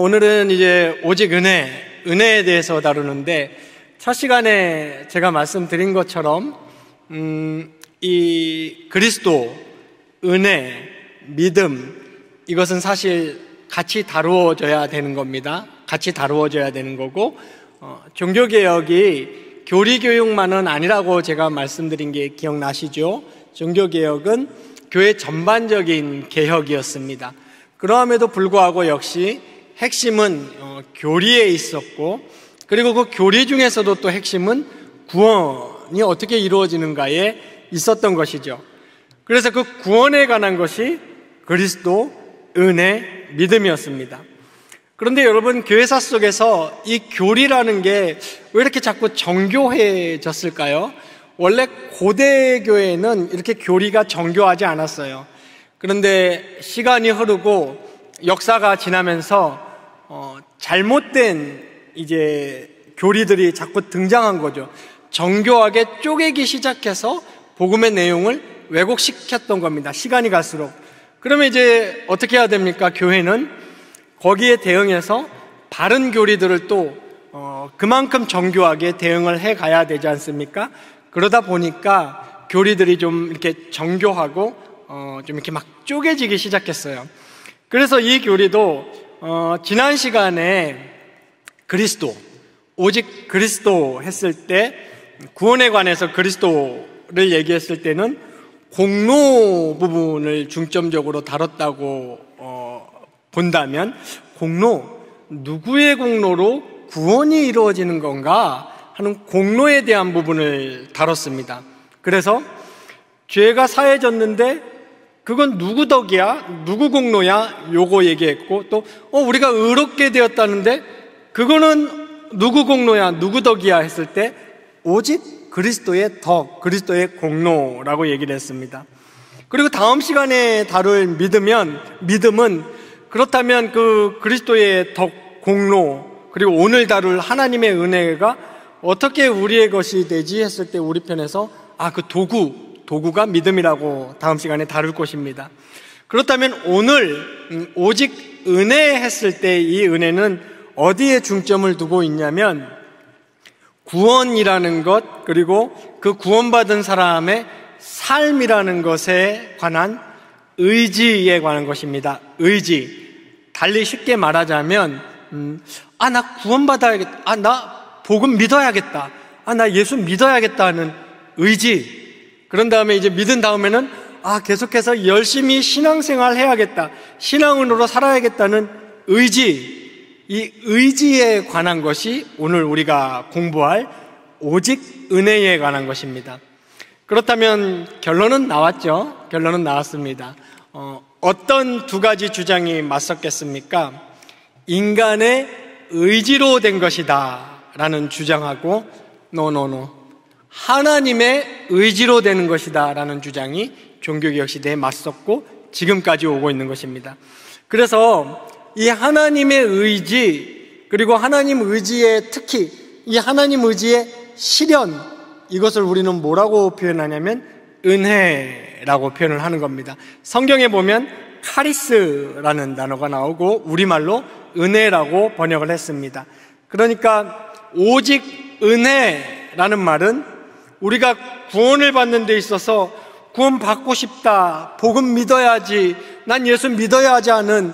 오늘은 이제 오직 은혜에 대해서 다루는데, 첫 시간에 제가 말씀드린 것처럼 이 그리스도, 은혜, 믿음, 이것은 사실 같이 다루어져야 되는 겁니다. 같이 다루어져야 되는 거고, 종교개혁이 교리교육만은 아니라고 제가 말씀드린 게 기억나시죠? 종교개혁은 교회 전반적인 개혁이었습니다. 그러함에도 불구하고 역시 핵심은 교리에 있었고, 그리고 그 교리 중에서도 또 핵심은 구원이 어떻게 이루어지는가에 있었던 것이죠. 그래서 그 구원에 관한 것이 그리스도, 은혜, 믿음이었습니다. 그런데 여러분, 교회사 속에서 이 교리라는 게 왜 이렇게 자꾸 정교해졌을까요? 원래 고대 교회는 이렇게 교리가 정교하지 않았어요. 그런데 시간이 흐르고 역사가 지나면서 잘못된 이제 교리들이 자꾸 등장한 거죠. 정교하게 쪼개기 시작해서 복음의 내용을 왜곡시켰던 겁니다. 시간이 갈수록. 그러면 이제 어떻게 해야 됩니까? 교회는 거기에 대응해서 바른 교리들을 또 그만큼 정교하게 대응을 해 가야 되지 않습니까? 그러다 보니까 교리들이 좀 이렇게 정교하고 좀 이렇게 막 쪼개지기 시작했어요. 그래서 이 교리도 지난 시간에 그리스도, 오직 그리스도 했을 때, 구원에 관해서 그리스도를 얘기했을 때는 공로 부분을 중점적으로 다뤘다고 본다면, 누구의 공로로 구원이 이루어지는 건가 하는 공로에 대한 부분을 다뤘습니다. 그래서 죄가 사해졌는데 그건 누구 덕이야? 누구 공로야? 요거 얘기했고, 또 우리가 의롭게 되었다는데 그거는 누구 공로야? 누구 덕이야? 했을 때 오직 그리스도의 덕, 그리스도의 공로라고 얘기를 했습니다. 그리고 다음 시간에 다룰 믿음은 그렇다면 그 그리스도의 덕, 공로, 그리고 오늘 다룰 하나님의 은혜가 어떻게 우리의 것이 되지 했을 때 우리 편에서 그 도구가 믿음이라고 다음 시간에 다룰 것입니다. 그렇다면 오늘 오직 은혜 했을 때 이 은혜는 어디에 중점을 두고 있냐면 구원이라는 것, 그리고 그 구원받은 사람의 삶이라는 것에 관한 의지에 관한 것입니다. 의지. 달리 쉽게 말하자면 나 구원받아야겠다. 나 복음 믿어야겠다. 나 예수 믿어야겠다는 의지. 그런 다음에 이제 믿은 다음에는 계속해서 열심히 신앙생활 해야겠다. 신앙은으로 살아야겠다는 의지. 이 의지에 관한 것이 오늘 우리가 공부할 오직 은혜에 관한 것입니다. 그렇다면 결론은 나왔죠. 결론은 나왔습니다. 어떤 두 가지 주장이 맞섰겠습니까? 인간의 의지로 된 것이다 라는 주장하고 하나님의 의지로 되는 것이다 라는 주장이 종교개혁 시대에 맞섰고 지금까지 오고 있는 것입니다. 그래서 이 하나님의 의지, 그리고 하나님 의지의 특히 이 하나님 의지의 실현, 이것을 우리는 뭐라고 표현하냐면 은혜라고 표현을 하는 겁니다. 성경에 보면 카리스라는 단어가 나오고 우리말로 은혜라고 번역을 했습니다. 그러니까 오직 은혜라는 말은 우리가 구원을 받는 데 있어서 구원 받고 싶다, 복음 믿어야지, 난 예수 믿어야지 하는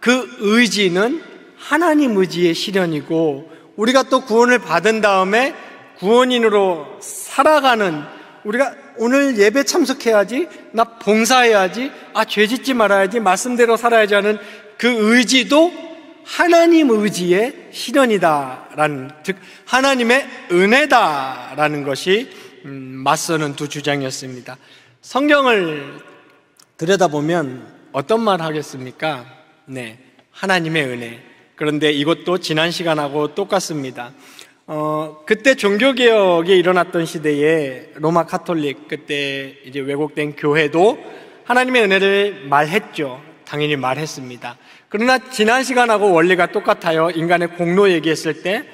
그 의지는 하나님 의지의 실현이고, 우리가 또 구원을 받은 다음에 구원인으로 살아가는, 우리가 오늘 예배 참석해야지, 나 봉사해야지, 죄 짓지 말아야지, 말씀대로 살아야지 하는 그 의지도 하나님 의지의 실현이다라는, 즉 하나님의 은혜다라는 것이 맞서는 두 주장이었습니다. 성경을 들여다보면 어떤 말 하겠습니까? 네, 하나님의 은혜. 그런데 이것도 지난 시간하고 똑같습니다. 그때 종교개혁이 일어났던 시대에 로마 카톨릭, 그때 이제 왜곡된 교회도 하나님의 은혜를 말했죠. 당연히 말했습니다. 그러나 지난 시간하고 원리가 똑같아요. 인간의 공로 얘기했을 때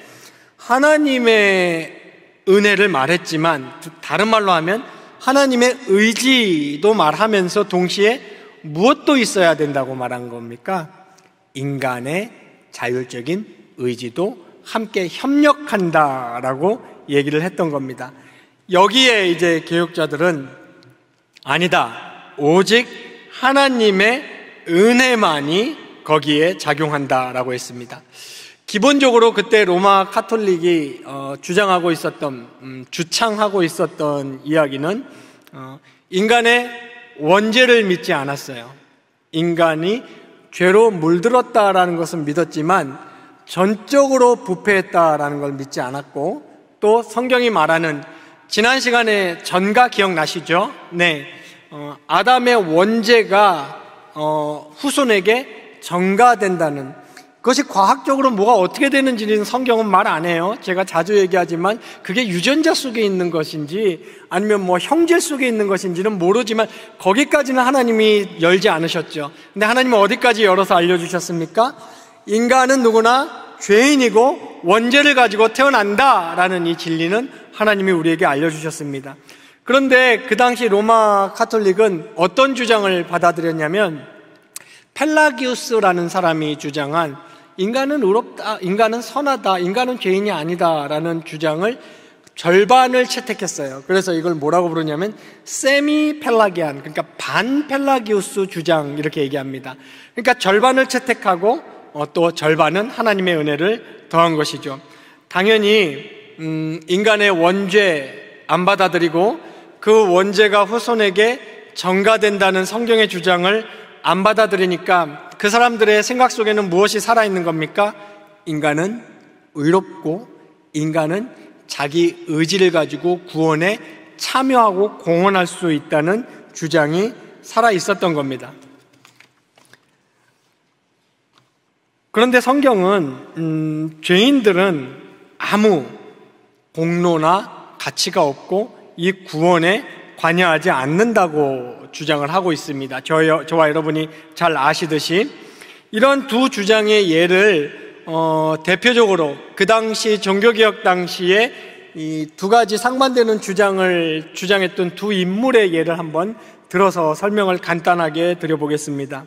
하나님의 은혜를 말했지만, 다른 말로 하면 하나님의 의지도 말하면서 동시에 무엇도 있어야 된다고 말한 겁니까? 인간의 자율적인 의지도 함께 협력한다라고 얘기를 했던 겁니다. 여기에 이제 개혁자들은 아니다, 오직 하나님의 은혜만이 거기에 작용한다라고 했습니다. 기본적으로 그때 로마 카톨릭이 주장하고 있었던, 주창하고 있었던 이야기는 인간의 원죄를 믿지 않았어요. 인간이 죄로 물들었다라는 것은 믿었지만 전적으로 부패했다라는 걸 믿지 않았고, 또 성경이 말하는, 지난 시간에 전가 기억나시죠? 네, 아담의 원죄가 후손에게 전가된다는, 그것이 과학적으로 뭐가 어떻게 되는지는 성경은 말 안 해요. 제가 자주 얘기하지만 그게 유전자 속에 있는 것인지 아니면 뭐 형질 속에 있는 것인지는 모르지만 거기까지는 하나님이 열지 않으셨죠. 근데 하나님은 어디까지 열어서 알려주셨습니까? 인간은 누구나 죄인이고 원죄를 가지고 태어난다라는 이 진리는 하나님이 우리에게 알려주셨습니다. 그런데 그 당시 로마 카톨릭은 어떤 주장을 받아들였냐면, 펠라기우스라는 사람이 주장한 인간은 의롭다, 인간은 선하다, 인간은 죄인이 아니다라는 주장을 절반을 채택했어요. 그래서 이걸 뭐라고 부르냐면 세미 펠라기안, 그러니까 반 펠라기우스 주장, 이렇게 얘기합니다. 그러니까 절반을 채택하고 또 절반은 하나님의 은혜를 더한 것이죠. 당연히 인간의 원죄 안 받아들이고 그 원죄가 후손에게 전가된다는 성경의 주장을 안 받아들이니까 그 사람들의 생각 속에는 무엇이 살아있는 겁니까? 인간은 의롭고 인간은 자기 의지를 가지고 구원에 참여하고 공헌할 수 있다는 주장이 살아있었던 겁니다. 그런데 성경은 죄인들은 아무 공로나 가치가 없고 이 구원에 관여하지 않는다고 주장을 하고 있습니다. 저와 여러분이 잘 아시듯이 이런 두 주장의 예를 대표적으로 그 당시 종교개혁 당시에 이 두 가지 상반되는 주장을 주장했던 두 인물의 예를 한번 들어서 설명을 간단하게 드려보겠습니다.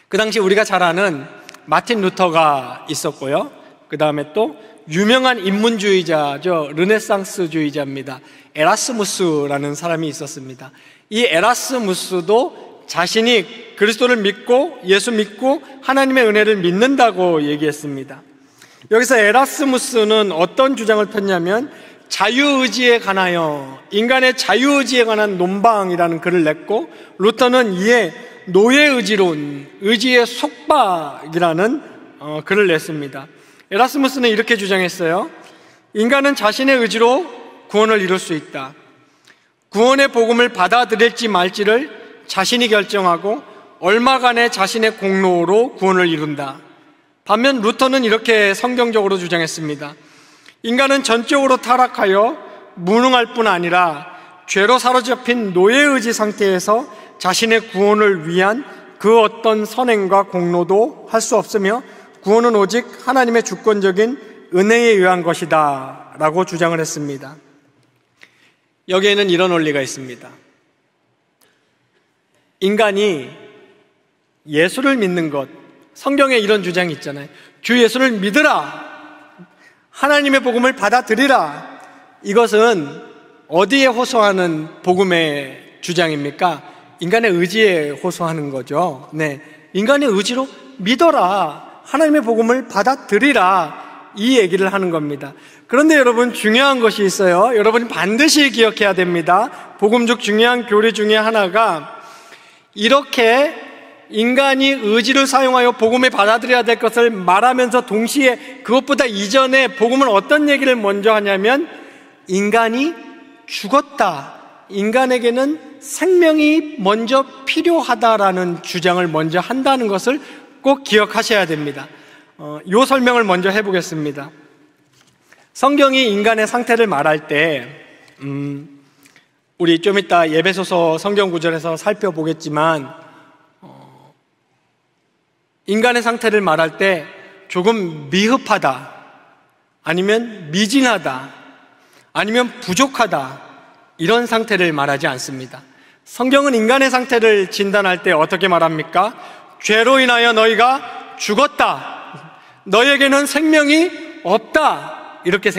그 당시 우리가 잘 아는 마틴 루터가 있었고요. 그 다음에 또 유명한 인문주의자죠. 르네상스주의자입니다. 에라스무스라는 사람이 있었습니다. 이 에라스무스도 자신이 그리스도를 믿고 예수 믿고 하나님의 은혜를 믿는다고 얘기했습니다. 여기서 에라스무스는 어떤 주장을 폈냐면 자유의지에 관하여, 인간의 자유의지에 관한 논방이라는 글을 냈고, 루터는 이에 노예의지론, 의지의 속박이라는 글을 냈습니다. 에라스무스는 이렇게 주장했어요. 인간은 자신의 의지로 구원을 이룰 수 있다. 구원의 복음을 받아들일지 말지를 자신이 결정하고 얼마간의 자신의 공로로 구원을 이룬다. 반면 루터는 이렇게 성경적으로 주장했습니다. 인간은 전적으로 타락하여 무능할 뿐 아니라 죄로 사로잡힌 노예의지 상태에서 자신의 구원을 위한 그 어떤 선행과 공로도 할 수 없으며 구원은 오직 하나님의 주권적인 은혜에 의한 것이다 라고 주장을 했습니다. 여기에는 이런 원리가 있습니다. 인간이 예수를 믿는 것, 성경에 이런 주장이 있잖아요. 주 예수를 믿으라, 하나님의 복음을 받아들이라. 이것은 어디에 호소하는 복음의 주장입니까? 인간의 의지에 호소하는 거죠. 네, 인간의 의지로 믿어라, 하나님의 복음을 받아들이라, 이 얘기를 하는 겁니다. 그런데 여러분, 중요한 것이 있어요. 여러분이 반드시 기억해야 됩니다. 복음 중 중요한 교리 중에 하나가, 이렇게 인간이 의지를 사용하여 복음을 받아들여야 될 것을 말하면서 동시에 그것보다 이전에 복음은 어떤 얘기를 먼저 하냐면 인간이 죽었다, 인간에게는 생명이 먼저 필요하다라는 주장을 먼저 한다는 것을 꼭 기억하셔야 됩니다. 이 설명을 먼저 해보겠습니다. 성경이 인간의 상태를 말할 때 우리 좀 이따 에베소서 성경 구절에서 살펴보겠지만 인간의 상태를 말할 때 조금 미흡하다, 아니면 미진하다, 아니면 부족하다, 이런 상태를 말하지 않습니다. 성경은 인간의 상태를 진단할 때 어떻게 말합니까? 죄로 인하여 너희가 죽었다, 너에게는 생명이 없다. 이렇게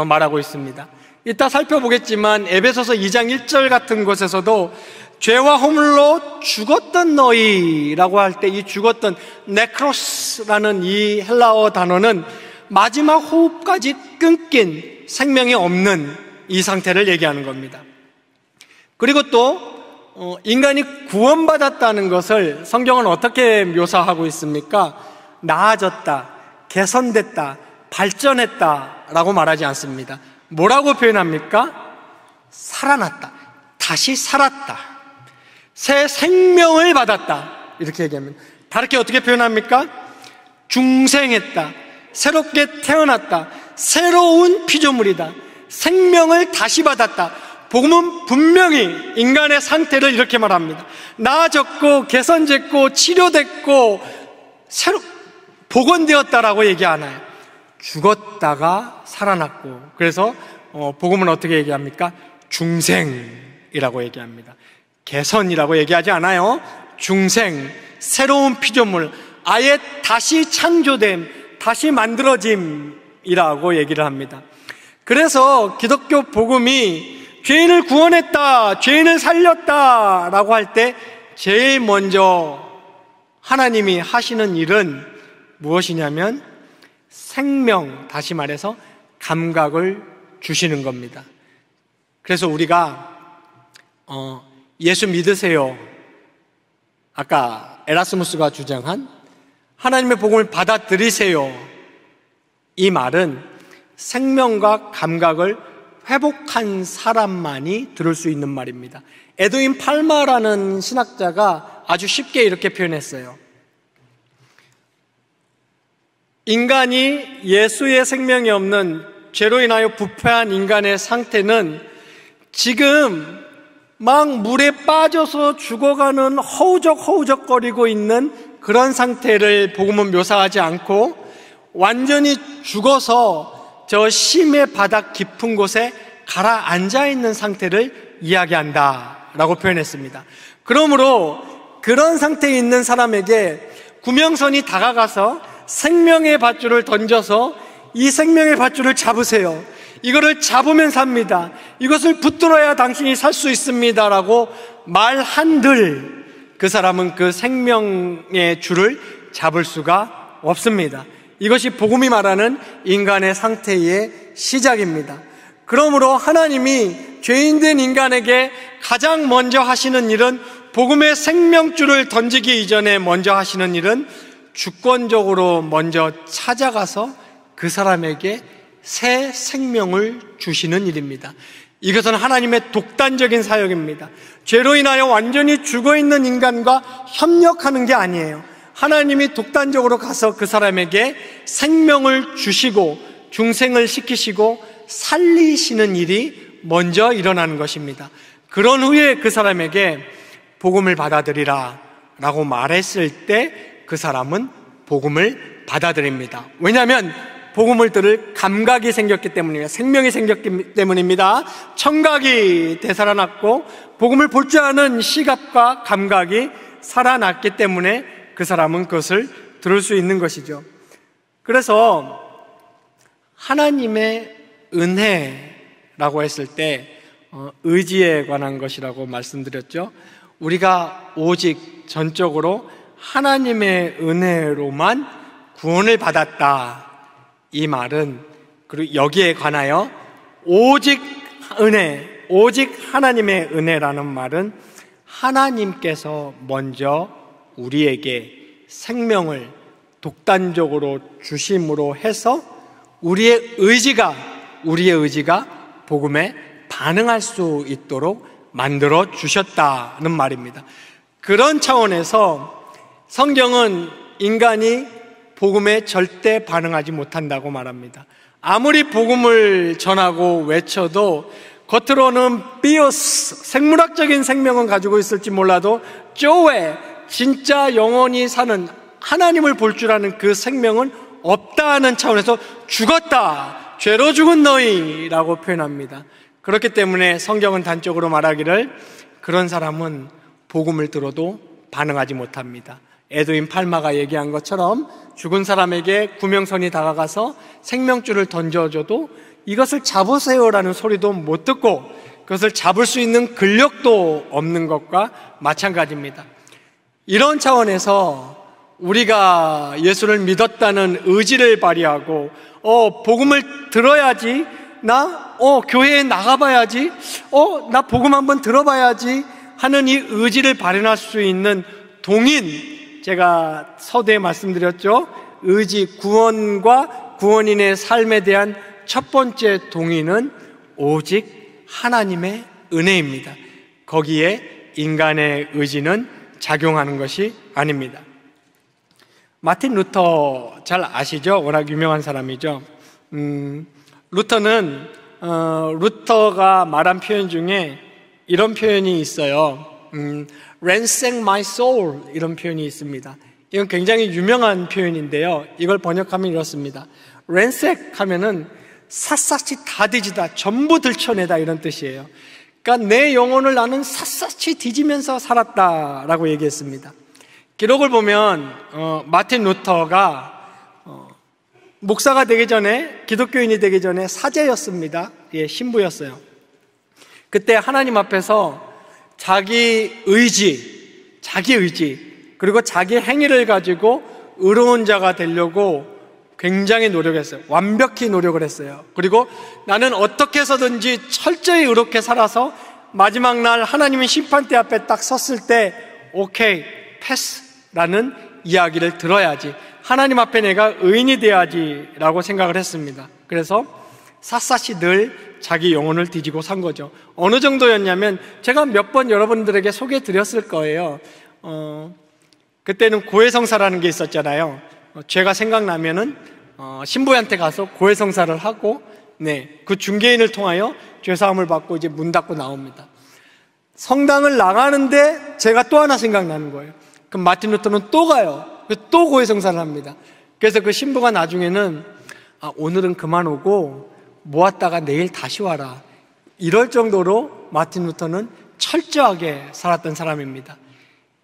말하고 있습니다. 이따 살펴보겠지만 에베소서 2장 1절 같은 곳에서도 죄와 허물로 죽었던 너희라고 할 때 이 죽었던 네크로스라는 이 헬라어 단어는 마지막 호흡까지 끊긴 생명이 없는 이 상태를 얘기하는 겁니다. 그리고 또 인간이 구원받았다는 것을 성경은 어떻게 묘사하고 있습니까? 나아졌다, 개선됐다, 발전했다 라고 말하지 않습니다. 뭐라고 표현합니까? 살아났다, 다시 살았다, 새 생명을 받았다 이렇게 얘기합니다. 다르게 어떻게 표현합니까? 중생했다, 새롭게 태어났다, 새로운 피조물이다, 생명을 다시 받았다. 복음은 분명히 인간의 상태를 이렇게 말합니다. 나아졌고 개선됐고 치료됐고 새로 복원되었다라고 얘기 안 해요. 죽었다가 살아났고, 그래서 복음은 어떻게 얘기합니까? 중생이라고 얘기합니다. 개선이라고 얘기하지 않아요. 중생, 새로운 피조물, 아예 다시 창조됨, 다시 만들어짐이라고 얘기를 합니다. 그래서 기독교 복음이 죄인을 구원했다, 죄인을 살렸다 라고 할 때 제일 먼저 하나님이 하시는 일은 무엇이냐면 생명, 다시 말해서 감각을 주시는 겁니다. 그래서 우리가 예수 믿으세요, 아까 에라스무스가 주장한 하나님의 복음을 받아들이세요, 이 말은 생명과 감각을 회복한 사람만이 들을 수 있는 말입니다. 에드윈 팔마라는 신학자가 아주 쉽게 이렇게 표현했어요. 인간이 예수의 생명이 없는 죄로 인하여 부패한 인간의 상태는 지금 막 물에 빠져서 죽어가는 허우적거리고 있는 그런 상태를 복음은 묘사하지 않고 완전히 죽어서 저 심의 바닥 깊은 곳에 가라앉아 있는 상태를 이야기한다라고 표현했습니다. 그러므로 그런 상태에 있는 사람에게 구명선이 다가가서 생명의 밧줄을 던져서 이 생명의 밧줄을 잡으세요, 이거를 잡으면 삽니다, 이것을 붙들어야 당신이 살 수 있습니다 라고 말한들 그 사람은 그 생명의 줄을 잡을 수가 없습니다. 이것이 복음이 말하는 인간의 상태의 시작입니다. 그러므로 하나님이 죄인된 인간에게 가장 먼저 하시는 일은, 복음의 생명줄을 던지기 이전에 먼저 하시는 일은 주권적으로 먼저 찾아가서 그 사람에게 새 생명을 주시는 일입니다. 이것은 하나님의 독단적인 사역입니다. 죄로 인하여 완전히 죽어있는 인간과 협력하는 게 아니에요. 하나님이 독단적으로 가서 그 사람에게 생명을 주시고 중생을 시키시고 살리시는 일이 먼저 일어나는 것입니다. 그런 후에 그 사람에게 복음을 받아들이라 라고 말했을 때 그 사람은 복음을 받아들입니다. 왜냐하면 복음을 들을 감각이 생겼기 때문입니다. 생명이 생겼기 때문입니다. 청각이 되살아났고 복음을 볼 줄 아는 시각과 감각이 살아났기 때문에 그 사람은 그것을 들을 수 있는 것이죠. 그래서 하나님의 은혜라고 했을 때 의지에 관한 것이라고 말씀드렸죠. 우리가 오직 전적으로 하나님의 은혜로만 구원을 받았다, 이 말은, 그리고 여기에 관하여 오직 은혜, 오직 하나님의 은혜라는 말은 하나님께서 먼저 우리에게 생명을 독단적으로 주심으로 해서 우리의 의지가 복음에 반응할 수 있도록 만들어 주셨다는 말입니다. 그런 차원에서 성경은 인간이 복음에 절대 반응하지 못한다고 말합니다. 아무리 복음을 전하고 외쳐도 겉으로는 비오스, 생물학적인 생명은 가지고 있을지 몰라도 쪼에, 진짜 영원히 사는 하나님을 볼 줄 아는 그 생명은 없다는 차원에서 죽었다, 죄로 죽은 너희라고 표현합니다. 그렇기 때문에 성경은 단적으로 말하기를 그런 사람은 복음을 들어도 반응하지 못합니다. 에드윈 팔마가 얘기한 것처럼 죽은 사람에게 구명선이 다가가서 생명줄을 던져줘도 이것을 잡으세요라는 소리도 못 듣고 그것을 잡을 수 있는 근력도 없는 것과 마찬가지입니다. 이런 차원에서 우리가 예수를 믿었다는 의지를 발휘하고 복음을 들어야지, 나 교회에 나가봐야지, 나 복음 한번 들어봐야지 하는 이 의지를 발현할 수 있는 동인, 제가 서두에 말씀드렸죠. 의지, 구원과 구원인의 삶에 대한 첫 번째 동의는 오직 하나님의 은혜입니다. 거기에 인간의 의지는 작용하는 것이 아닙니다. 마틴 루터 잘 아시죠? 워낙 유명한 사람이죠. 루터는 루터가 말한 표현 중에 이런 표현이 있어요. ransack my soul, 이런 표현이 있습니다. 이건 굉장히 유명한 표현인데요. 이걸 번역하면 이렇습니다. ransack 하면은 샅샅이 다 뒤지다, 전부 들춰내다, 이런 뜻이에요. 그러니까 내 영혼을 나는 샅샅이 뒤지면서 살았다라고 얘기했습니다. 기록을 보면 마틴 루터가 목사가 되기 전에, 기독교인이 되기 전에 사제였습니다. 예, 신부였어요. 그때 하나님 앞에서 자기 의지, 그리고 자기 행위를 가지고 의로운 자가 되려고 굉장히 노력했어요. 완벽히 노력을 했어요. 그리고 나는 어떻게 해서든지 철저히 의롭게 살아서 마지막 날 하나님의 심판대 앞에 딱 섰을 때 오케이, 패스라는 이야기를 들어야지, 하나님 앞에 내가 의인이 돼야지 라고 생각을 했습니다. 그래서 샅샅이 늘 자기 영혼을 뒤지고 산 거죠. 어느 정도였냐면 제가 몇 번 여러분들에게 소개해 드렸을 거예요. 그때는 고해성사라는 게 있었잖아요. 죄가 생각나면은 신부한테 가서 고해성사를 하고, 그 중개인을 통하여 죄사함을 받고 이제 문 닫고 나옵니다. 성당을 나가는데 제가 또 하나 생각나는 거예요. 그럼 마틴 루터는 또 가요. 또 고해성사를 합니다. 그래서 그 신부가 나중에는 오늘은 그만 오고 모았다가 내일 다시 와라, 이럴 정도로 마틴 루터는 철저하게 살았던 사람입니다.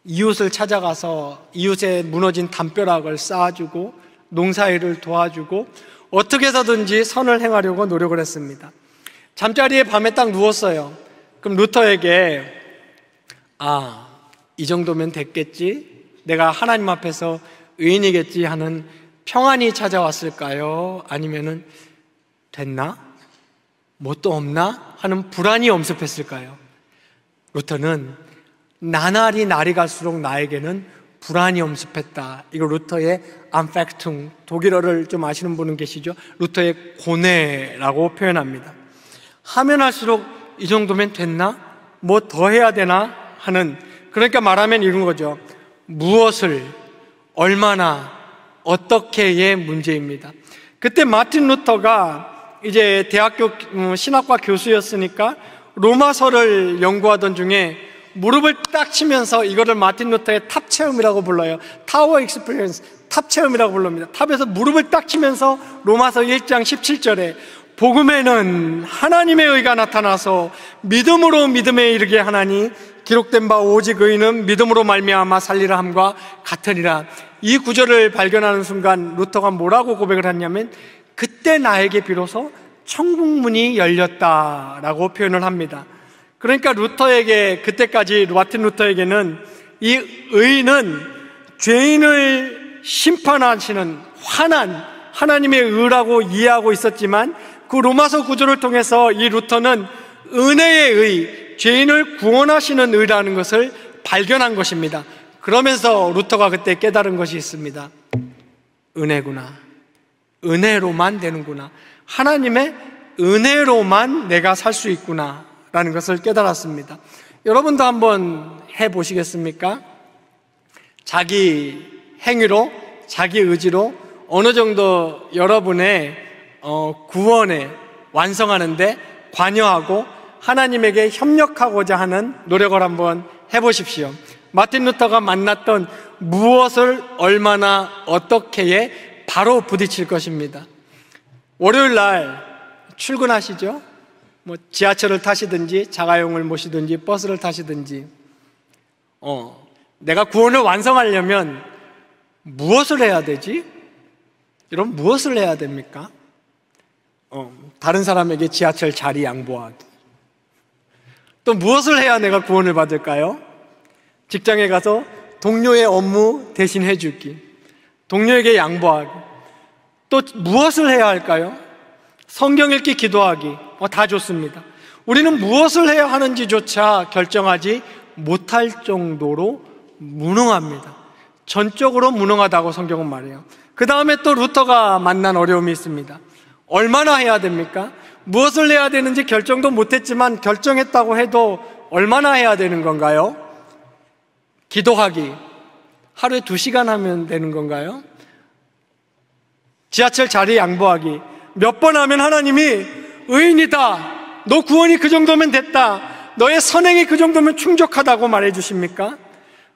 이웃을 찾아가서 이웃의 무너진 담벼락을 쌓아주고 농사일을 도와주고 어떻게 해서든지 선을 행하려고 노력을 했습니다. 잠자리에 밤에 딱 누웠어요. 그럼 루터에게 이 정도면 됐겠지, 내가 하나님 앞에서 의인이겠지 하는 평안이 찾아왔을까요? 아니면은 됐나? 뭐 또 없나? 하는 불안이 엄습했을까요? 루터는 나날이 날이 갈수록 나에게는 불안이 엄습했다. 이거 루터의 Anfechtung, 독일어를 좀 아시는 분은 계시죠? 루터의 고뇌라고 표현합니다. 하면 할수록 이 정도면 됐나? 뭐 더 해야 되나? 하는, 그러니까 말하면 이런 거죠. 무엇을, 얼마나, 어떻게의 문제입니다. 그때 마틴 루터가 이제 대학교 신학과 교수였으니까 로마서를 연구하던 중에 무릎을 딱 치면서, 이거를 마틴 루터의 탑 체험이라고 불러요. 타워 익스피리언스, 탑 체험이라고 부릅니다. 탑에서 무릎을 딱 치면서 로마서 1장 17절에 복음에는 하나님의 의가 나타나서 믿음으로 믿음에 이르게 하나니 기록된 바 오직 의인은 믿음으로 말미암아 살리라 함과 같으니라. 이 구절을 발견하는 순간 루터가 뭐라고 고백을 했냐면, 그때 나에게 비로소 천국문이 열렸다라고 표현을 합니다. 그러니까 루터에게, 그때까지 마틴 루터에게는 이 의인은 죄인을 심판하시는 환한 하나님의 의라고 이해하고 있었지만, 그 로마서 구절을 통해서 이 루터는 은혜의 의, 죄인을 구원하시는 의라는 것을 발견한 것입니다. 그러면서 루터가 그때 깨달은 것이 있습니다. 은혜구나, 은혜로만 되는구나, 하나님의 은혜로만 내가 살 수 있구나 라는 것을 깨달았습니다. 여러분도 한번 해보시겠습니까? 자기 행위로, 자기 의지로 어느 정도 여러분의 구원에 완성하는데 관여하고 하나님에게 협력하고자 하는 노력을 한번 해보십시오. 마틴 루터가 만났던 무엇을 얼마나 어떻게에 바로 부딪힐 것입니다. 월요일 날 출근하시죠? 뭐 지하철을 타시든지 자가용을 모시든지 버스를 타시든지, 내가 구원을 완성하려면 무엇을 해야 되지? 여러분, 무엇을 해야 됩니까? 다른 사람에게 지하철 자리 양보하기. 또 무엇을 해야 내가 구원을 받을까요? 직장에 가서 동료의 업무 대신 해주기, 동료에게 양보하기. 또 무엇을 해야 할까요? 성경 읽기, 기도하기. 다 좋습니다. 우리는 무엇을 해야 하는지조차 결정하지 못할 정도로 무능합니다. 전적으로 무능하다고 성경은 말해요. 그 다음에 또 루터가 만난 어려움이 있습니다. 얼마나 해야 됩니까? 무엇을 해야 되는지 결정도 못했지만 결정했다고 해도 얼마나 해야 되는 건가요? 기도하기. 하루에 2시간 하면 되는 건가요? 지하철 자리 양보하기. 몇 번 하면 하나님이 의인이다, 너 구원이 그 정도면 됐다, 너의 선행이 그 정도면 충족하다고 말해주십니까?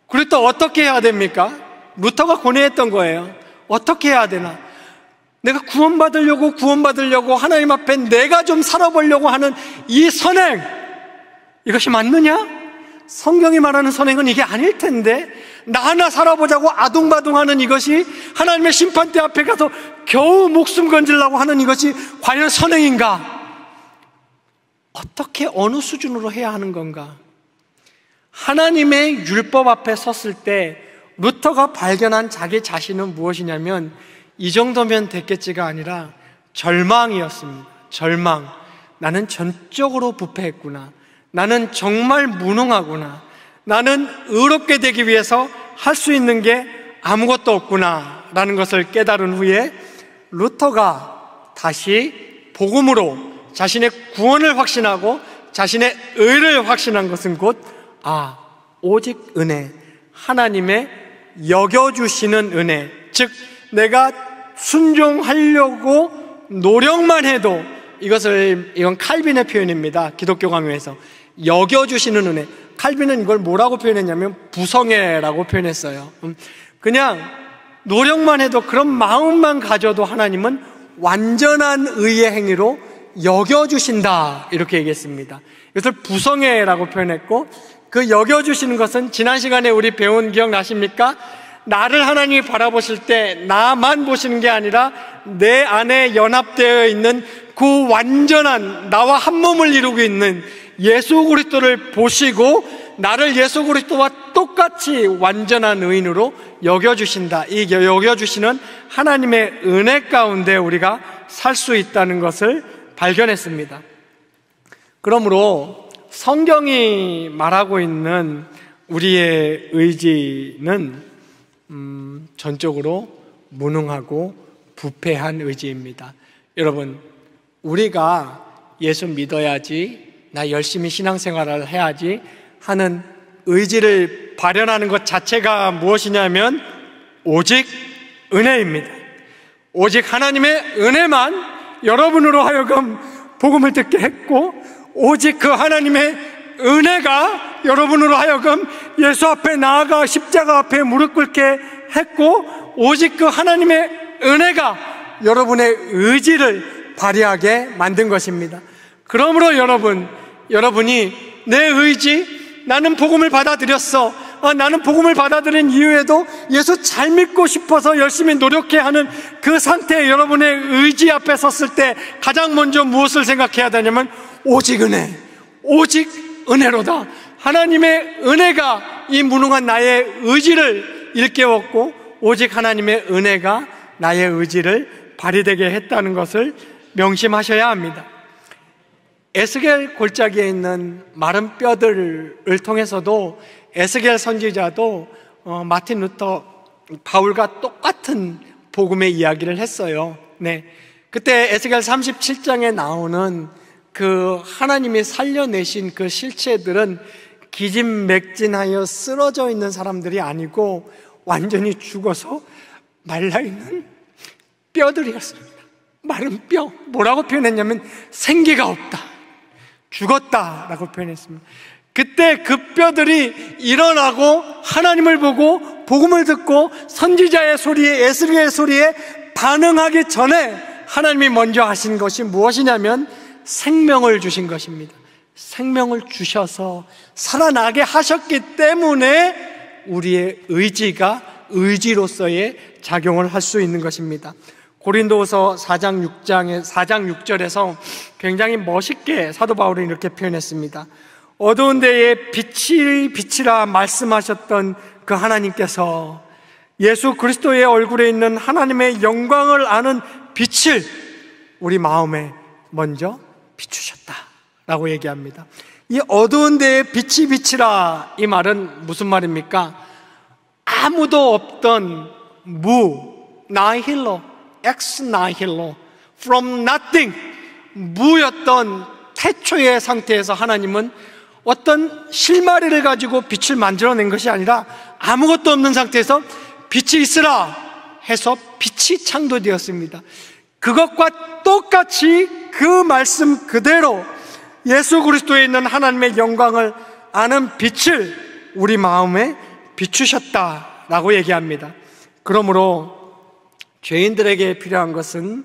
그리고 또 어떻게 해야 됩니까? 루터가 고뇌했던 거예요. 어떻게 해야 되나? 내가 구원받으려고 하나님 앞에 내가 좀 살아보려고 하는 이 선행, 이것이 맞느냐? 성경이 말하는 선행은 이게 아닐 텐데, 나 하나 살아보자고 아둥바둥하는 이것이, 하나님의 심판대 앞에 가서 겨우 목숨 건지려고 하는 이것이 과연 선행인가? 어떻게, 어느 수준으로 해야 하는 건가? 하나님의 율법 앞에 섰을 때 루터가 발견한 자기 자신은 무엇이냐면, 이 정도면 됐겠지가 아니라 절망이었습니다. 절망. 나는 전적으로 부패했구나. 나는 정말 무능하구나. 나는 의롭게 되기 위해서 할 수 있는 게 아무것도 없구나 라는 것을 깨달은 후에 루터가 다시 복음으로 자신의 구원을 확신하고 자신의 의를 확신한 것은 곧 오직 은혜, 하나님의 여겨주시는 은혜, 즉 내가 순종하려고 노력만 해도, 이건 칼빈의 표현입니다. 기독교 강요에서 여겨주시는 은혜. 칼빈은 이걸 뭐라고 표현했냐면 부성애라고 표현했어요. 그냥 노력만 해도, 그런 마음만 가져도 하나님은 완전한 의의 행위로 여겨주신다, 이렇게 얘기했습니다. 이것을 부성애라고 표현했고, 그 여겨주시는 것은 지난 시간에 우리 배운 기억나십니까? 나를 하나님이 바라보실 때 나만 보시는 게 아니라 내 안에 연합되어 있는 그 완전한 나와 한 몸을 이루고 있는 예수 그리스도를 보시고 나를 예수 그리스도와 똑같이 완전한 의인으로 여겨주신다. 이 여겨주시는 하나님의 은혜 가운데 우리가 살 수 있다는 것을 발견했습니다. 그러므로 성경이 말하고 있는 우리의 의지는 전적으로 무능하고 부패한 의지입니다. 여러분, 우리가 예수 믿어야지, 나 열심히 신앙생활을 해야지 하는 의지를 발현하는 것 자체가 무엇이냐면 오직 은혜입니다. 오직 하나님의 은혜만 여러분으로 하여금 복음을 듣게 했고, 오직 그 하나님의 은혜가 여러분으로 하여금 예수 앞에 나아가 십자가 앞에 무릎 꿇게 했고, 오직 그 하나님의 은혜가 여러분의 의지를 발휘하게 만든 것입니다. 그러므로 여러분이 내 의지, 나는 복음을 받아들였어, 나는 복음을 받아들인 이후에도 예수 잘 믿고 싶어서 열심히 노력해야 하는 그 상태에 여러분의 의지 앞에 섰을 때 가장 먼저 무엇을 생각해야 되냐면 오직 은혜, 오직 은혜로다. 하나님의 은혜가 이 무능한 나의 의지를 일깨웠고, 오직 하나님의 은혜가 나의 의지를 발휘되게 했다는 것을 명심하셔야 합니다. 에스겔 골짜기에 있는 마른 뼈들을 통해서도 에스겔 선지자도 마틴 루터, 바울과 똑같은 복음의 이야기를 했어요. 네, 그때 에스겔 37장에 나오는 그 하나님이 살려내신 그 실체들은 기진맥진하여 쓰러져 있는 사람들이 아니고 완전히 죽어서 말라있는 뼈들이었습니다. 마른 뼈. 뭐라고 표현했냐면 생기가 없다, 죽었다라고 표현했습니다. 그때 그 뼈들이 일어나고 하나님을 보고 복음을 듣고 선지자의 소리에, 에스겔의 소리에 반응하기 전에 하나님이 먼저 하신 것이 무엇이냐면 생명을 주신 것입니다. 생명을 주셔서 살아나게 하셨기 때문에 우리의 의지가 의지로서의 작용을 할 수 있는 것입니다. 고린도후서 4장 6절에서 굉장히 멋있게 사도 바울은 이렇게 표현했습니다. 어두운 데에 빛이 비치라 말씀하셨던 그 하나님께서 예수 그리스도의 얼굴에 있는 하나님의 영광을 아는 빛을 우리 마음에 먼저 비추셨다라고 얘기합니다. 이 어두운 데에 빛이 비치라, 이 말은 무슨 말입니까? 아무도 없던 나힐로, ex nihilo, from nothing, 무였던 태초의 상태에서 하나님은 어떤 실마리를 가지고 빛을 만들어낸 것이 아니라 아무것도 없는 상태에서 빛이 있으라 해서 빛이 창조되었습니다. 그것과 똑같이 그 말씀 그대로 예수 그리스도에 있는 하나님의 영광을 아는 빛을 우리 마음에 비추셨다라고 얘기합니다. 그러므로 죄인들에게 필요한 것은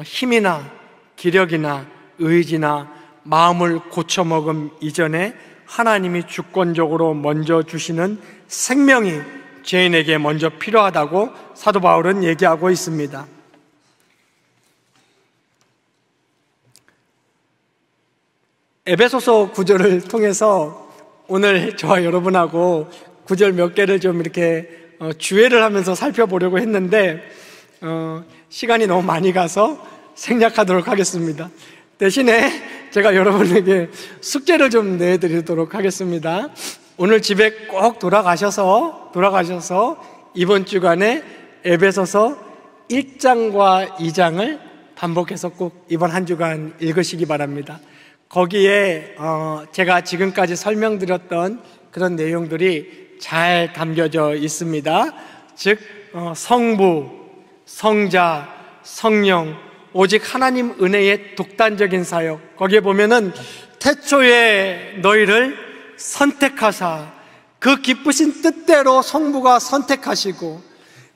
힘이나 기력이나 의지나 마음을 고쳐먹음 이전에 하나님이 주권적으로 먼저 주시는 생명이 죄인에게 먼저 필요하다고 사도 바울은 얘기하고 있습니다. 에베소서 9절을 통해서 오늘 저와 여러분하고 9절 몇 개를 좀 이렇게 주회를 하면서 살펴보려고 했는데 시간이 너무 많이 가서 생략하도록 하겠습니다. 대신에 제가 여러분에게 숙제를 좀 내드리도록 하겠습니다. 오늘 집에 꼭 돌아가셔서 이번 주간에 에베소서 1장과 2장을 반복해서 꼭 이번 한 주간 읽으시기 바랍니다. 거기에 제가 지금까지 설명드렸던 그런 내용들이 잘 담겨져 있습니다. 즉 성부, 성자, 성령, 오직 하나님 은혜의 독단적인 사역, 거기에 보면은 태초에 너희를 선택하사 그 기쁘신 뜻대로 성부가 선택하시고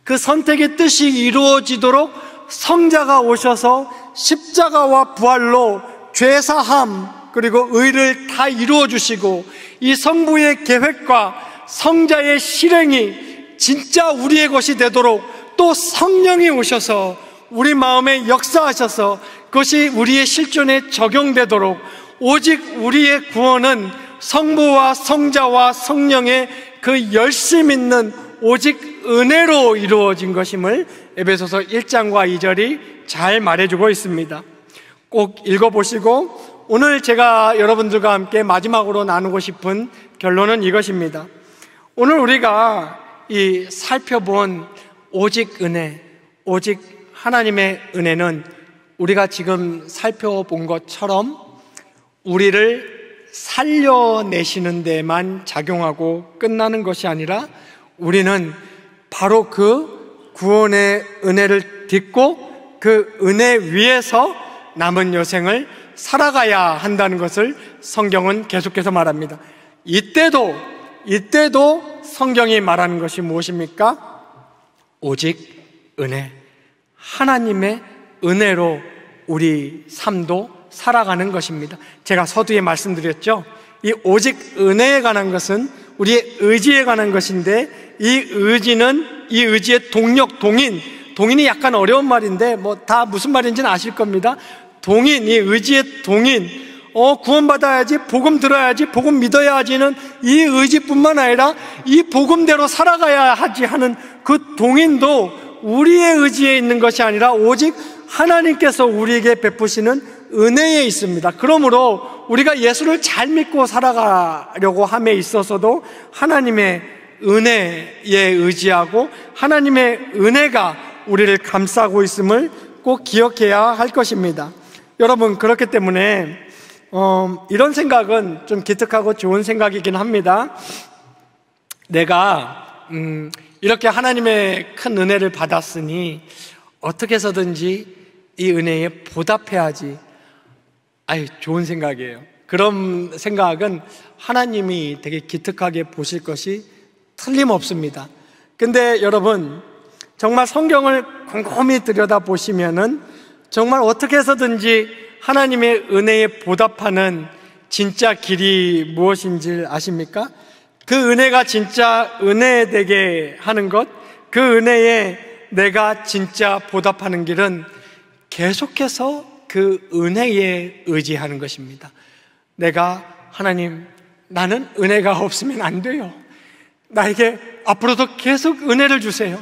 그 선택의 뜻이 이루어지도록 성자가 오셔서 십자가와 부활로 죄사함 그리고 의를 다 이루어 주시고 이 성부의 계획과 성자의 실행이 진짜 우리의 것이 되도록 또 성령이 오셔서 우리 마음에 역사하셔서 그것이 우리의 실존에 적용되도록 오직 우리의 구원은 성부와 성자와 성령의 그 열심 있는 오직 은혜로 이루어진 것임을 에베소서 1장과 2절이 잘 말해주고 있습니다. 꼭 읽어보시고 오늘 제가 여러분들과 함께 마지막으로 나누고 싶은 결론은 이것입니다. 오늘 우리가 이 살펴본 오직 은혜, 오직 하나님의 은혜는 우리가 지금 살펴본 것처럼 우리를 살려내시는 데만 작용하고 끝나는 것이 아니라 우리는 바로 그 구원의 은혜를 딛고 그 은혜 위에서 남은 여생을 살아가야 한다는 것을 성경은 계속해서 말합니다. 이때도 성경이 말하는 것이 무엇입니까? 오직 은혜, 하나님의 은혜로 우리 삶도 살아가는 것입니다. 제가 서두에 말씀드렸죠. 이 오직 은혜에 관한 것은 우리의 의지에 관한 것인데 이 의지의 동력, 동인이 약간 어려운 말인데 다 무슨 말인지는 아실 겁니다. 이 의지의 동인, 구원받아야지, 복음 들어야지, 복음 믿어야 하지는 이 의지뿐만 아니라 이 복음대로 살아가야 하지 하는 그 동인도 우리의 의지에 있는 것이 아니라 오직 하나님께서 우리에게 베푸시는 은혜에 있습니다. 그러므로 우리가 예수를 잘 믿고 살아가려고 함에 있어서도 하나님의 은혜에 의지하고 하나님의 은혜가 우리를 감싸고 있음을 꼭 기억해야 할 것입니다. 여러분, 그렇기 때문에 이런 생각은 좀 기특하고 좋은 생각이긴 합니다. 내가 이렇게 하나님의 큰 은혜를 받았으니 어떻게 해서든지 이 은혜에 보답해야지. 좋은 생각이에요. 그런 생각은 하나님이 되게 기특하게 보실 것이 틀림없습니다. 근데 여러분, 정말 성경을 곰곰이 들여다보시면은 정말 어떻게 해서든지 하나님의 은혜에 보답하는 진짜 길이 무엇인지 아십니까? 그 은혜가 진짜 은혜 되게 하는 것, 그 은혜에 내가 진짜 보답하는 길은 계속해서 그 은혜에 의지하는 것입니다. 내가 하나님, 나는 은혜가 없으면 안 돼요. 나에게 앞으로도 계속 은혜를 주세요.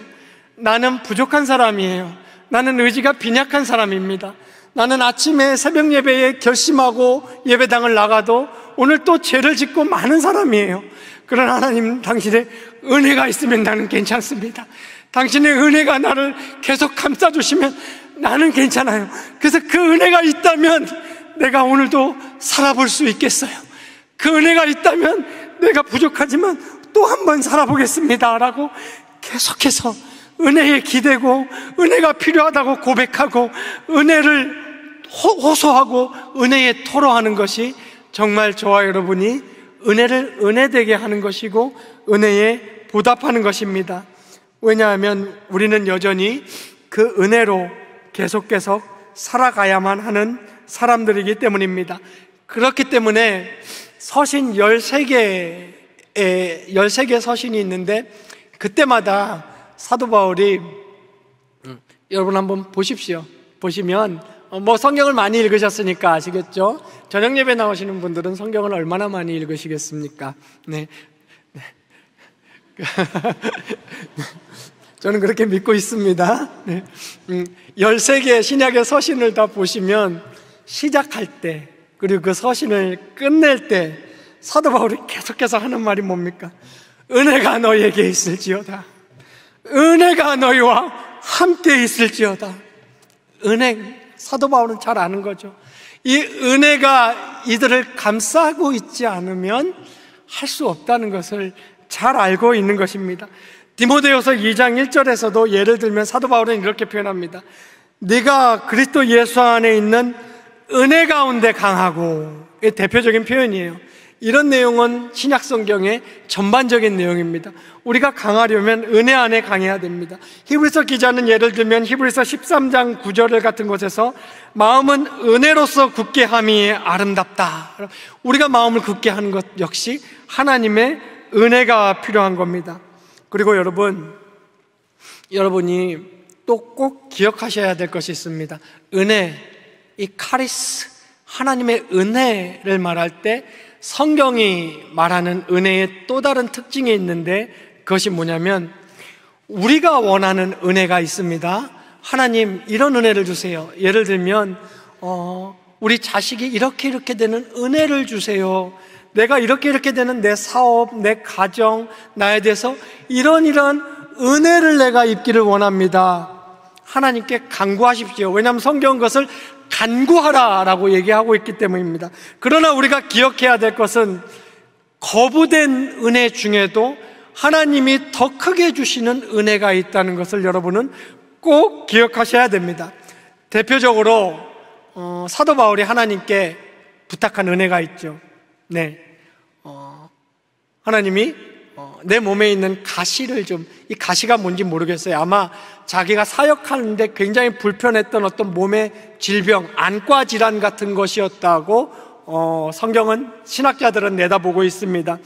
나는 부족한 사람이에요. 나는 의지가 빈약한 사람입니다. 나는 아침에 새벽 예배에 결심하고 예배당을 나가도 오늘 또 죄를 짓고 많은 사람이에요. 그러나 하나님, 당신의 은혜가 있으면 나는 괜찮습니다. 당신의 은혜가 나를 계속 감싸주시면 나는 괜찮아요. 그래서 그 은혜가 있다면 내가 오늘도 살아볼 수 있겠어요. 그 은혜가 있다면 내가 부족하지만 또 한 번 살아보겠습니다 라고 계속해서 은혜에 기대고 은혜가 필요하다고 고백하고 은혜를 호소하고 은혜에 토로하는 것이 정말 저와 여러분이 은혜를 은혜되게 하는 것이고 은혜에 보답하는 것입니다. 왜냐하면 우리는 여전히 그 은혜로 계속 살아가야만 하는 사람들이기 때문입니다. 그렇기 때문에 서신 13개 서신이 있는데 그때마다 사도 바울이 여러분 한번 보십시오. 보시면 성경을 많이 읽으셨으니까 아시겠죠? 저녁 예배 나오시는 분들은 성경을 얼마나 많이 읽으시겠습니까? 네. 저는 그렇게 믿고 있습니다. 네. 13개의 신약의 서신을 다 보시면 시작할 때 그리고 그 서신을 끝낼 때 사도 바울이 계속해서 하는 말이 뭡니까? 은혜가 너희에게 있을지어다. 은혜가 너희와 함께 있을지어다. 사도 바울은 잘 아는 거죠. 이 은혜가 이들을 감싸고 있지 않으면 할 수 없다는 것을 잘 알고 있는 것입니다. 디모데후서 2장 1절에서도 예를 들면 사도 바울은 이렇게 표현합니다. 네가 그리스도 예수 안에 있는 은혜 가운데 강하고, 이 대표적인 표현이에요. 이런 내용은 신약 성경의 전반적인 내용입니다. 우리가 강하려면 은혜 안에 강해야 됩니다. 히브리서 기자는 예를 들면 히브리서 13장 9절 같은 곳에서 마음은 은혜로서 굳게 함이 아름답다. 우리가 마음을 굳게 하는 것 역시 하나님의 은혜가 필요한 겁니다. 그리고 여러분이 또 꼭 기억하셔야 될 것이 있습니다. 은혜, 이 카리스, 하나님의 은혜를 말할 때 성경이 말하는 은혜의 또 다른 특징이 있는데 그것이 뭐냐면 우리가 원하는 은혜가 있습니다. 하나님 이런 은혜를 주세요. 예를 들면 우리 자식이 이렇게 되는 은혜를 주세요. 내가 이렇게 되는 내 사업, 내 가정, 나에 대해서 이런 은혜를 내가 입기를 원합니다. 하나님께 간구하십시오. 왜냐하면 성경은 그것을 간구하라라고 얘기하고 있기 때문입니다. 그러나 우리가 기억해야 될 것은 거부된 은혜 중에도 하나님이 더 크게 주시는 은혜가 있다는 것을 여러분은 꼭 기억하셔야 됩니다. 대표적으로 사도 바울이 하나님께 부탁한 은혜가 있죠. 네, 하나님이 내 몸에 있는 가시를 이 가시가 뭔지 모르겠어요. 아마 자기가 사역하는데 굉장히 불편했던 어떤 몸의 질병, 안과 질환 같은 것이었다고 성경은, 신학자들은 내다보고 있습니다.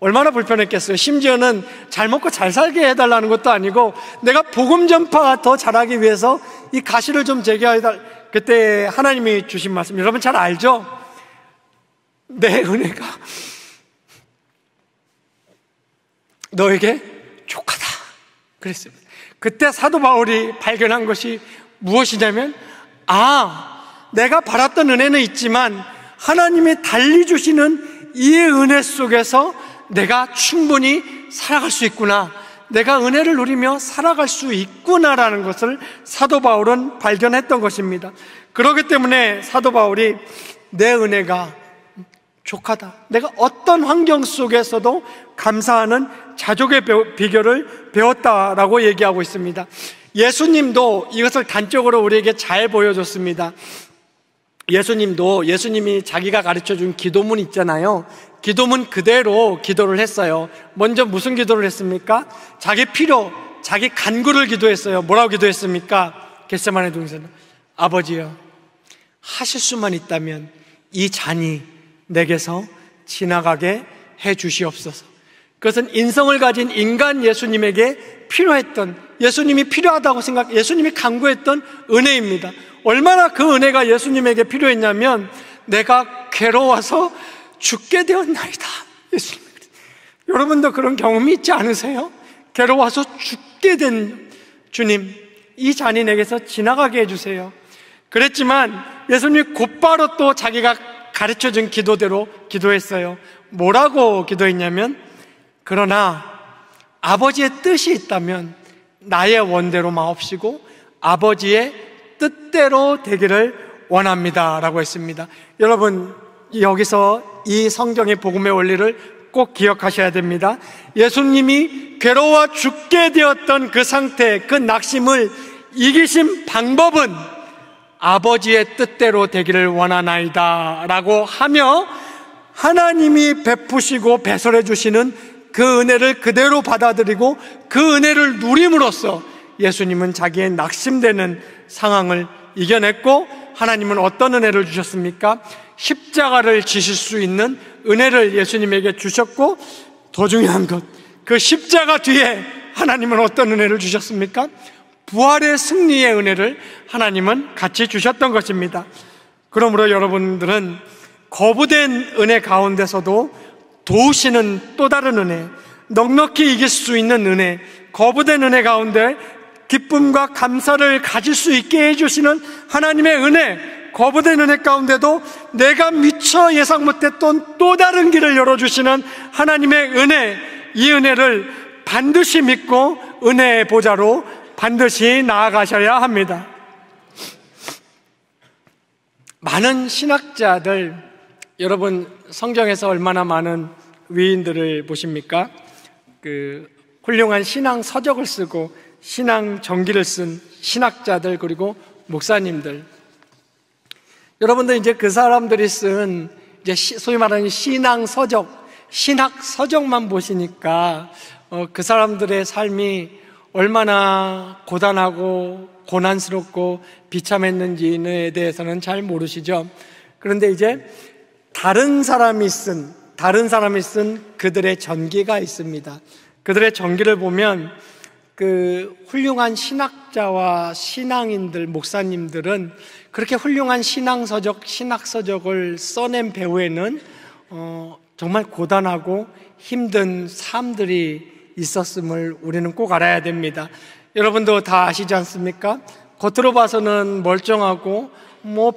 얼마나 불편했겠어요. 심지어는 잘 먹고 잘 살게 해달라는 것도 아니고 내가 복음 전파가 더 잘하기 위해서 이 가시를 좀 제거해달라. 그때 하나님이 주신 말씀 여러분 잘 알죠? 내 은혜가 너에게 족하다 그랬습니다. 그때 사도 바울이 발견한 것이 무엇이냐면 내가 바랐던 은혜는 있지만 하나님이 달리 주시는 이 은혜 속에서 내가 충분히 살아갈 수 있구나, 내가 은혜를 누리며 살아갈 수 있구나라는 것을 사도 바울은 발견했던 것입니다. 그렇기 때문에 사도 바울이 내 은혜가 족하다, 내가 어떤 환경 속에서도 감사하는 자족의 비결을 배웠다라고 얘기하고 있습니다. 예수님도 이것을 단적으로 우리에게 잘 보여줬습니다. 예수님이 자기가 가르쳐준 기도문 있잖아요. 기도문 그대로 기도를 했어요. 먼저 무슨 기도를 했습니까? 자기 필요, 자기 간구를 기도했어요. 뭐라고 기도했습니까? 겟세마네 동산에 아버지여, 하실 수만 있다면 이 잔이 내게서 지나가게 해 주시옵소서. 그것은 인성을 가진 인간 예수님에게 필요했던, 예수님이 필요하다고 예수님이 강구했던 은혜입니다. 얼마나 그 은혜가 예수님에게 필요했냐면, 내가 괴로워서 죽게 되었나이다. 예수님, 여러분도 그런 경험이 있지 않으세요? 괴로워서 죽게 된 주님, 이 잔인에게서 지나가게 해주세요. 그랬지만 예수님이 곧바로 또 자기가 가르쳐준 기도대로 기도했어요. 뭐라고 기도했냐면, 그러나 아버지의 뜻이 있다면 나의 원대로 마옵시고 아버지의 뜻대로 되기를 원합니다 라고 했습니다. 여러분, 여기서 이 성경의 복음의 원리를 꼭 기억하셔야 됩니다. 예수님이 괴로워 죽게 되었던 그 상태, 그 낙심을 이기신 방법은 아버지의 뜻대로 되기를 원하나이다 라고 하며, 하나님이 베푸시고 배설해 주시는 그 은혜를 그대로 받아들이고 그 은혜를 누림으로써 예수님은 자기의 낙심되는 상황을 이겨냈고, 하나님은 어떤 은혜를 주셨습니까? 십자가를 지실 수 있는 은혜를 예수님에게 주셨고, 더 중요한 것, 그 십자가 뒤에 하나님은 어떤 은혜를 주셨습니까? 부활의 승리의 은혜를 하나님은 같이 주셨던 것입니다. 그러므로 여러분들은 거부된 은혜 가운데서도 도우시는 또 다른 은혜, 넉넉히 이길 수 있는 은혜, 거부된 은혜 가운데 기쁨과 감사를 가질 수 있게 해주시는 하나님의 은혜, 거부된 은혜 가운데도 내가 미처 예상 못했던 또 다른 길을 열어주시는 하나님의 은혜, 이 은혜를 반드시 믿고 은혜의 보좌로 반드시 나아가셔야 합니다. 많은 신학자들, 여러분 성경에서 얼마나 많은 위인들을 보십니까? 훌륭한 신앙 서적을 쓰고 신앙 전기를 쓴 신학자들, 그리고 목사님들. 여러분들 이제 그 사람들이 쓴 이제 소위 말하는 신앙 서적, 신학 서적만 보시니까 그 사람들의 삶이 얼마나 고단하고 고난스럽고 비참했는지에 대해서는 잘 모르시죠? 그런데 이제 다른 사람이 쓴 그들의 전기가 있습니다. 그들의 전기를 보면 그 훌륭한 신학자와 신앙인들, 목사님들은 그렇게 훌륭한 신앙서적, 신학서적을 써낸 배후에는 정말 고단하고 힘든 삶들이 있었음을 우리는 꼭 알아야 됩니다. 여러분도 다 아시지 않습니까? 겉으로 봐서는 멀쩡하고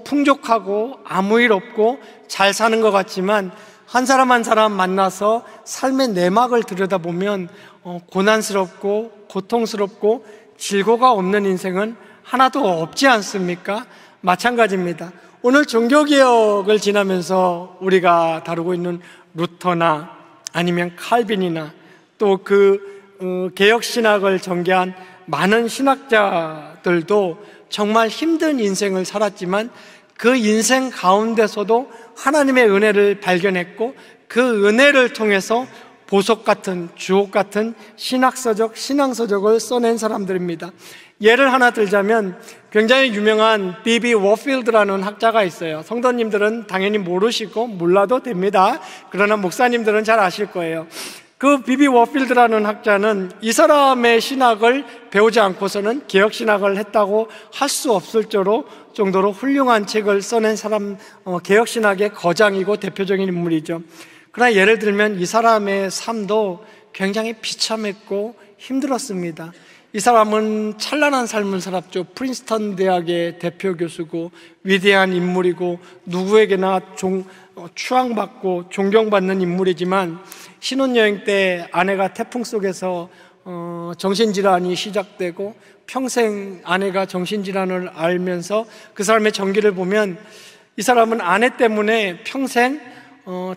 풍족하고 아무 일 없고 잘 사는 것 같지만, 한 사람 한 사람 만나서 삶의 내막을 들여다보면 고난스럽고 고통스럽고 질고가 없는 인생은 하나도 없지 않습니까? 마찬가지입니다. 오늘 종교개혁을 지나면서 우리가 다루고 있는 루터나 아니면 칼빈이나 또 개혁신학을 전개한 많은 신학자들도 정말 힘든 인생을 살았지만 그 인생 가운데서도 하나님의 은혜를 발견했고, 그 은혜를 통해서 보석 같은, 주옥 같은 신학서적, 신앙서적을 써낸 사람들입니다. 예를 하나 들자면 굉장히 유명한 B.B. 워필드라는 학자가 있어요. 성도님들은 당연히 모르시고 몰라도 됩니다. 그러나 목사님들은 잘 아실 거예요. 그 B.B. 워필드라는 학자는 이 사람의 신학을 배우지 않고서는 개혁신학을 했다고 할 수 없을 정도로 훌륭한 책을 써낸 사람, 개혁신학의 거장이고 대표적인 인물이죠. 그러나 예를 들면 이 사람의 삶도 굉장히 비참했고 힘들었습니다. 이 사람은 찬란한 삶을 살았죠. 프린스턴 대학의 대표 교수고 위대한 인물이고 누구에게나 추앙받고 존경받는 인물이지만, 신혼여행 때 아내가 태풍 속에서 정신질환이 시작되고 평생 아내가 정신질환을 앓으면서 그 사람의 전기를 보면 이 사람은 아내 때문에 평생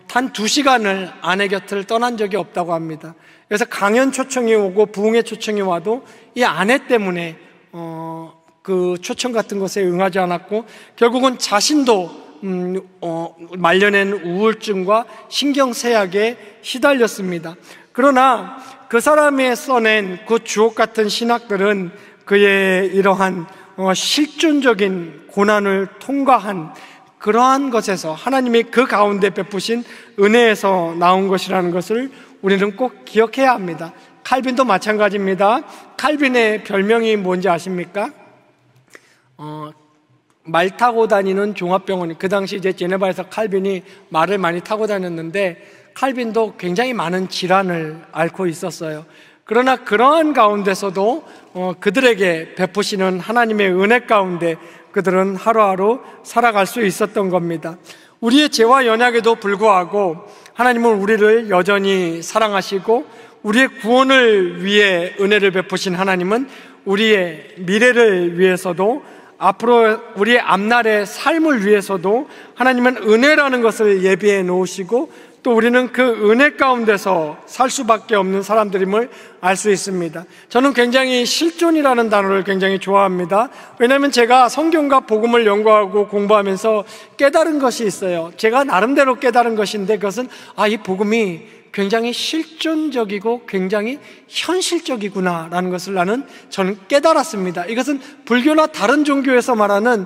단 2시간을 아내 곁을 떠난 적이 없다고 합니다. 그래서 강연 초청이 오고 부흥회 초청이 와도 이 아내 때문에 그 초청 같은 것에 응하지 않았고, 결국은 자신도 말려낸 우울증과 신경쇠약에 시달렸습니다. 그러나 그 사람이 써낸 그 주옥 같은 신학들은 그의 이러한 실존적인 고난을 통과한 그러한 것에서, 하나님이 그 가운데 베푸신 은혜에서 나온 것이라는 것을 우리는 꼭 기억해야 합니다. 칼빈도 마찬가지입니다. 칼빈의 별명이 뭔지 아십니까? 말 타고 다니는 종합병원. 그 당시 이제 제네바에서 칼빈이 말을 많이 타고 다녔는데 칼빈도 굉장히 많은 질환을 앓고 있었어요. 그러나 그러한 가운데서도 그들에게 베푸시는 하나님의 은혜 가운데 그들은 하루하루 살아갈 수 있었던 겁니다. 우리의 죄와 연약에도 불구하고 하나님은 우리를 여전히 사랑하시고 우리의 구원을 위해 은혜를 베푸신 하나님은 우리의 미래를 위해서도 앞으로 우리의 앞날의 삶을 위해서도 하나님은 은혜라는 것을 예비해 놓으시고 또 우리는 그 은혜 가운데서 살 수밖에 없는 사람들임을 알 수 있습니다. 저는 굉장히 실존이라는 단어를 굉장히 좋아합니다. 왜냐하면 제가 성경과 복음을 연구하고 공부하면서 깨달은 것이 있어요. 제가 나름대로 깨달은 것인데 그것은 이 복음이 굉장히 실존적이고 굉장히 현실적이구나라는 것을 저는 깨달았습니다. 이것은 불교나 다른 종교에서 말하는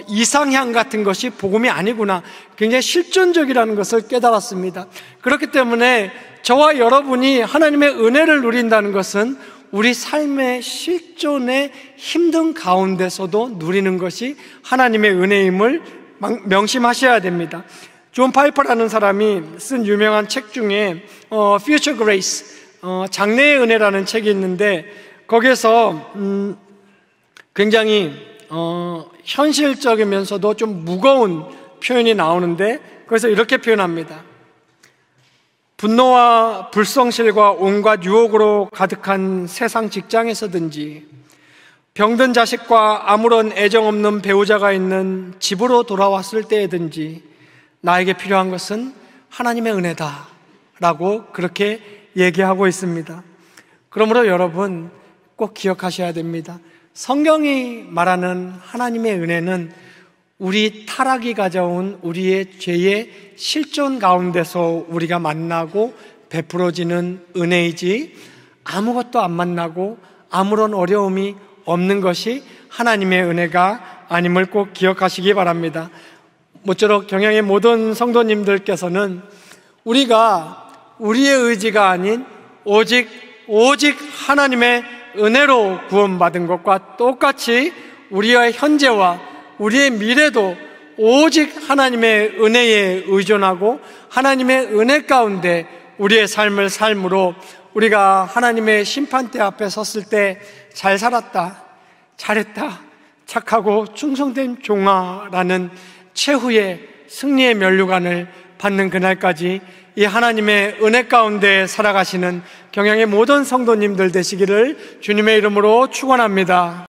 이상향 같은 것이 복음이 아니구나, 굉장히 실존적이라는 것을 깨달았습니다. 그렇기 때문에 저와 여러분이 하나님의 은혜를 누린다는 것은 우리 삶의 실존의 힘든 가운데서도 누리는 것이 하나님의 은혜임을 명심하셔야 됩니다. 존 파이퍼라는 사람이 쓴 유명한 책 중에 Future Grace, 장래의 은혜라는 책이 있는데 거기에서 굉장히 현실적이면서도 좀 무거운 표현이 나오는데 거기서 이렇게 표현합니다. 분노와 불성실과 온갖 유혹으로 가득한 세상 직장에서든지 병든 자식과 아무런 애정 없는 배우자가 있는 집으로 돌아왔을 때에든지 나에게 필요한 것은 하나님의 은혜다 라고 그렇게 얘기하고 있습니다. 그러므로 여러분 꼭 기억하셔야 됩니다. 성경이 말하는 하나님의 은혜는 우리 타락이 가져온 우리의 죄의 실존 가운데서 우리가 만나고 베풀어지는 은혜이지 아무것도 안 만나고 아무런 어려움이 없는 것이 하나님의 은혜가 아님을 꼭 기억하시기 바랍니다. 모쪼록 경양의 모든 성도님들께서는 우리가 우리의 의지가 아닌 오직 하나님의 은혜로 구원받은 것과 똑같이 우리의 현재와 우리의 미래도 오직 하나님의 은혜에 의존하고 하나님의 은혜 가운데 우리의 삶을 삶으로 우리가 하나님의 심판대 앞에 섰을 때 잘 살았다, 잘했다, 착하고 충성된 종아라는 최후의 승리의 면류관을 받는 그날까지 이 하나님의 은혜 가운데 살아가시는 경양의 모든 성도님들 되시기를 주님의 이름으로 축원합니다.